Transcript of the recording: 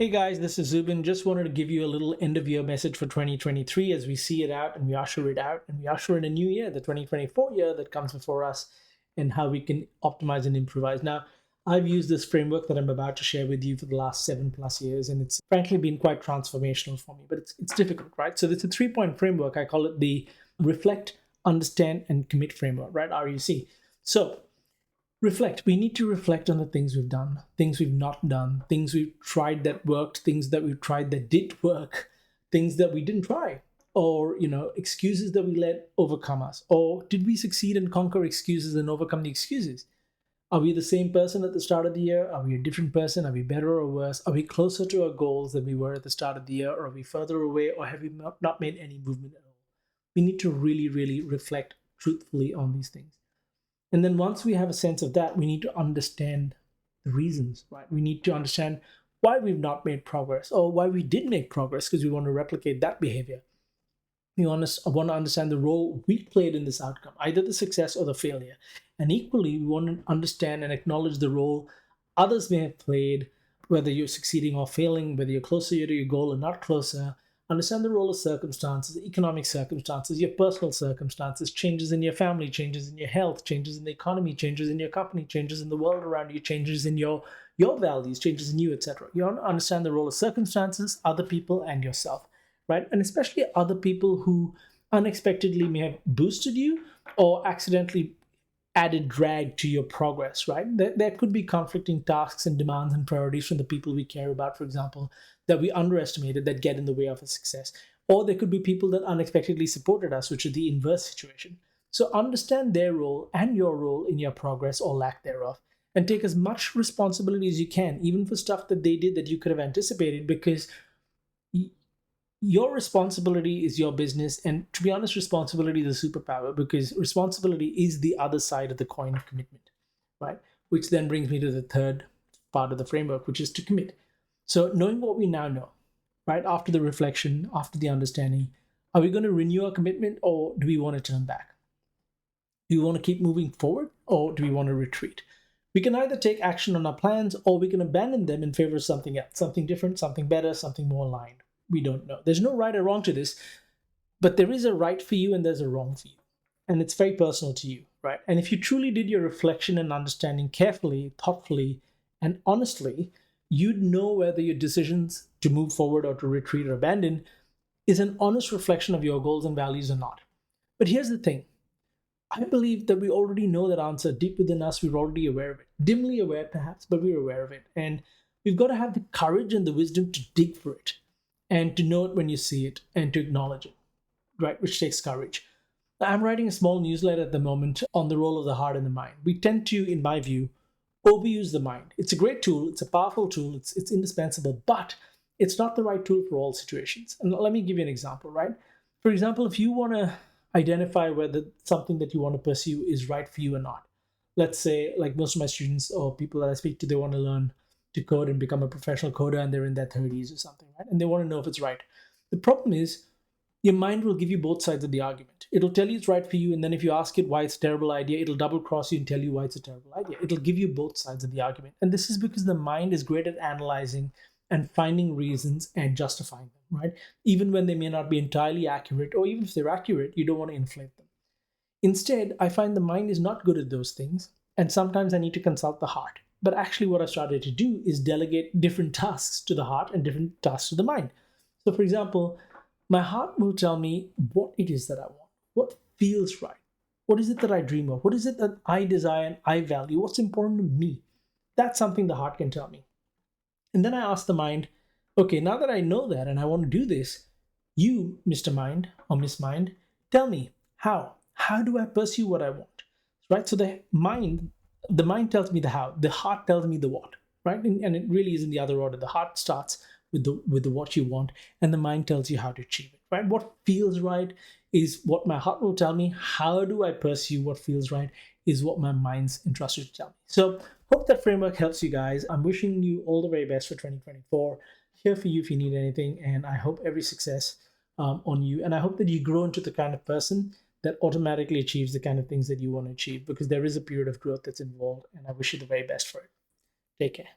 Hey guys, this is Zubin. Just wanted to give you a little end of year message for 2023 as we see it out and we usher it out and we usher in a new year, the 2024 year that comes before us, and how we can optimize and improvise. Now, I've used this framework that I'm about to share with you for the last 7+ years, and it's frankly been quite transformational for me, but it's difficult, right? So it's a 3 point framework. I call it the reflect, understand, and commit framework, right? RUC. So reflect. We need to reflect on the things we've done, things we've not done, things we've tried that worked, things that we've tried that did work, things that we didn't try, or excuses that we let overcome us. Or did we succeed and conquer excuses and overcome the excuses? Are we the same person at the start of the year? Are we a different person? Are we better or worse? Are we closer to our goals than we were at the start of the year? Or are we further away? Or have we not made any movement at all? We need to really, really reflect truthfully on these things. And then once we have a sense of that, we need to understand the reasons, right? We need to understand why we've not made progress or why we did make progress because we want to replicate that behavior. We want to understand the role we played in this outcome, either the success or the failure. And equally, we want to understand and acknowledge the role others may have played, whether you're succeeding or failing, whether you're closer to your goal or not closer. Understand the role of circumstances, economic circumstances, your personal circumstances, changes in your family, changes in your health, changes in the economy, changes in your company, changes in the world around you, changes in your values, changes in you, etc. You want to understand the role of circumstances, other people, and yourself, right? And especially other people who unexpectedly may have boosted you or accidentally added drag to your progress, right? There could be conflicting tasks and demands and priorities from the people we care about, for example, that we underestimated that get in the way of a success. Or there could be people that unexpectedly supported us, which is the inverse situation. So understand their role and your role in your progress or lack thereof, and take as much responsibility as you can, even for stuff that they did that you could have anticipated, because your responsibility is your business. And to be honest, responsibility is a superpower because responsibility is the other side of the coin of commitment, right? Which then brings me to the third part of the framework, which is to commit. So knowing what we now know, right, after the reflection, after the understanding, are we going to renew our commitment or do we want to turn back? Do we want to keep moving forward or do we want to retreat? We can either take action on our plans or we can abandon them in favor of something else, something different, something better, something more aligned. We don't know. There's no right or wrong to this, but there is a right for you and there's a wrong for you. And it's very personal to you, right? And if you truly did your reflection and understanding carefully, thoughtfully, and honestly, you'd know whether your decisions to move forward or to retreat or abandon is an honest reflection of your goals and values or not. But here's the thing. I believe that we already know that answer deep within us. We're already aware of it. Dimly aware, perhaps, but we're aware of it. And we've got to have the courage and the wisdom to dig for it and to know it when you see it and to acknowledge it, right? Which takes courage. I'm writing a small newsletter at the moment on the role of the heart and the mind. We tend to, in my view, overuse the mind. It's a great tool. It's a powerful tool. It's indispensable, but it's not the right tool for all situations. And let me give you an example, right? For example, if you want to identify whether something that you want to pursue is right for you or not. Let's say, like most of my students or people that I speak to, they want to learn to code and become a professional coder and they're in their 30s or something, right? And they want to know if it's right. The problem is your mind will give you both sides of the argument. It'll tell you it's right for you, and then if you ask it why it's a terrible idea, it'll double cross you and tell you why it's a terrible idea. It'll give you both sides of the argument. And this is because the mind is great at analyzing and finding reasons and justifying them, right? Even when they may not be entirely accurate, or even if they're accurate, you don't want to inflate them. Instead, I find the mind is not good at those things, and sometimes I need to consult the heart. But actually, what I started to do is delegate different tasks to the heart and different tasks to the mind. So, for example, my heart will tell me what it is that I want, what feels right, what is it that I dream of, what is it that I desire and I value, what's important to me. That's something the heart can tell me. And then I ask the mind, okay, now that I know that and I want to do this, you, Mr. Mind or Miss Mind, tell me how. How do I pursue what I want? Right? So the mind tells me the how, the heart tells me the what, right? And it really is in the other order. The heart starts with the what you want, and the mind tells you how to achieve it, right? What feels right is what my heart will tell me. How do I pursue what feels right is what my mind's entrusted to tell me. So hope that framework helps you guys. I'm wishing you all the very best for 2024. Here for you if you need anything, and I hope every success on you. And I hope that you grow into the kind of person that automatically achieves the kind of things that you want to achieve, because there is a period of growth that's involved, and I wish you the very best for it. Take care.